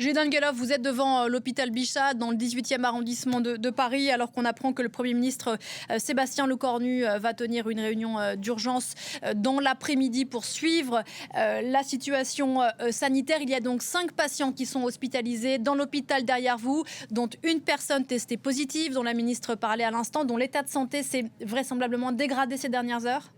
Julie Dungeloff, vous êtes devant l'hôpital Bichat dans le 18e arrondissement de Paris, alors qu'on apprend que le Premier ministre Sébastien Lecornu va tenir une réunion d'urgence dans l'après-midi pour suivre la situation sanitaire. Il y a donc 5 patients qui sont hospitalisés dans l'hôpital derrière vous, dont une personne testée positive, dont la ministre parlait à l'instant, dont l'état de santé s'est vraisemblablement dégradé ces dernières heures.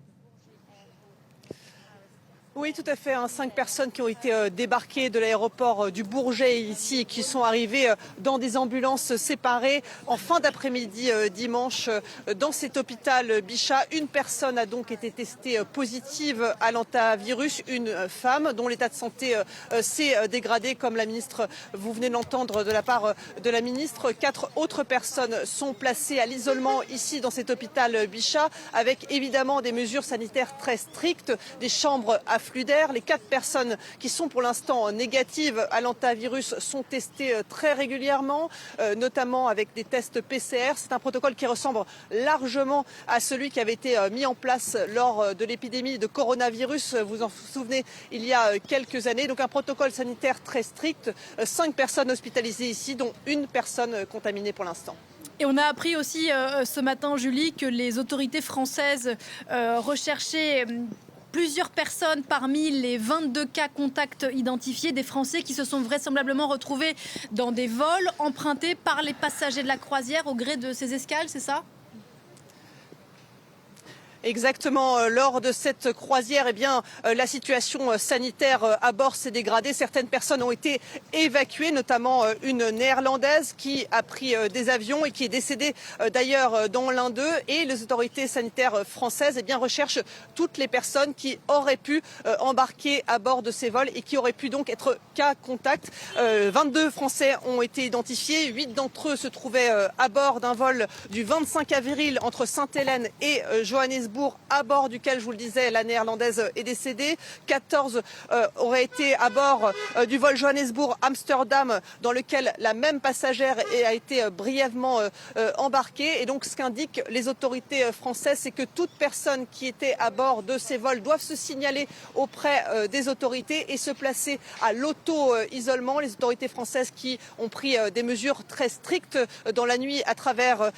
Oui, tout à fait. 5 personnes qui ont été débarquées de l'aéroport du Bourget ici et qui sont arrivées dans des ambulances séparées en fin d'après-midi dimanche dans cet hôpital Bichat. Une personne a donc été testée positive à l'hantavirus, une femme dont l'état de santé s'est dégradé, comme la ministre, vous venez de l'entendre de la part de la ministre. 4 autres personnes sont placées à l'isolement ici dans cet hôpital Bichat, avec évidemment des mesures sanitaires très strictes, des chambres à flux d'air. Les 4 personnes qui sont pour l'instant négatives à l'hantavirus sont testées très régulièrement, notamment avec des tests PCR. C'est un protocole qui ressemble largement à celui qui avait été mis en place lors de l'épidémie de coronavirus. Vous en souvenez, il y a quelques années. Donc un protocole sanitaire très strict. 5 personnes hospitalisées ici, dont une personne contaminée pour l'instant. Et on a appris aussi ce matin, Julie, que les autorités françaises recherchaient plusieurs personnes parmi les 22 cas contacts identifiés, des Français qui se sont vraisemblablement retrouvés dans des vols empruntés par les passagers de la croisière au gré de ces escales, c'est ça ? Exactement. Lors de cette croisière, la situation sanitaire à bord s'est dégradée. Certaines personnes ont été évacuées, notamment une néerlandaise qui a pris des avions et qui est décédée d'ailleurs dans l'un d'eux. Et les autorités sanitaires françaises recherchent toutes les personnes qui auraient pu embarquer à bord de ces vols et qui auraient pu donc être cas contact. 22 Français ont été identifiés. 8 d'entre eux se trouvaient à bord d'un vol du 25 avril entre Sainte-Hélène et Johannesburg, à bord duquel, je vous le disais, la néerlandaise est décédée. 14 auraient été à bord du vol Johannesburg-Amsterdam, dans lequel la même passagère a été brièvement embarquée. Et donc, ce qu'indiquent les autorités françaises, c'est que toute personne qui était à bord de ces vols doivent se signaler auprès des autorités et se placer à l'auto-isolement. Les autorités françaises qui ont pris des mesures très strictes dans la nuit à travers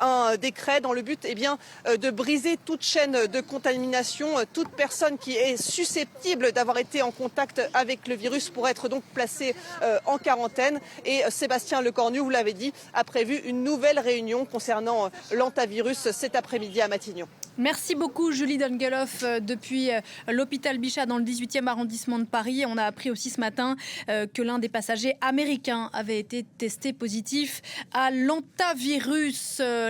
un décret dans le but de briser toute chaîne de contamination. Toute personne qui est susceptible d'avoir été en contact avec le virus pourrait être donc placée en quarantaine. Et Sébastien Lecornu, vous l'avez dit, a prévu une nouvelle réunion concernant l'hantavirus cet après-midi à Matignon. Merci beaucoup Julie Dungeloff depuis l'hôpital Bichat dans le 18e arrondissement de Paris. On a appris aussi ce matin que l'un des passagers américains avait été testé positif à l'hantavirus.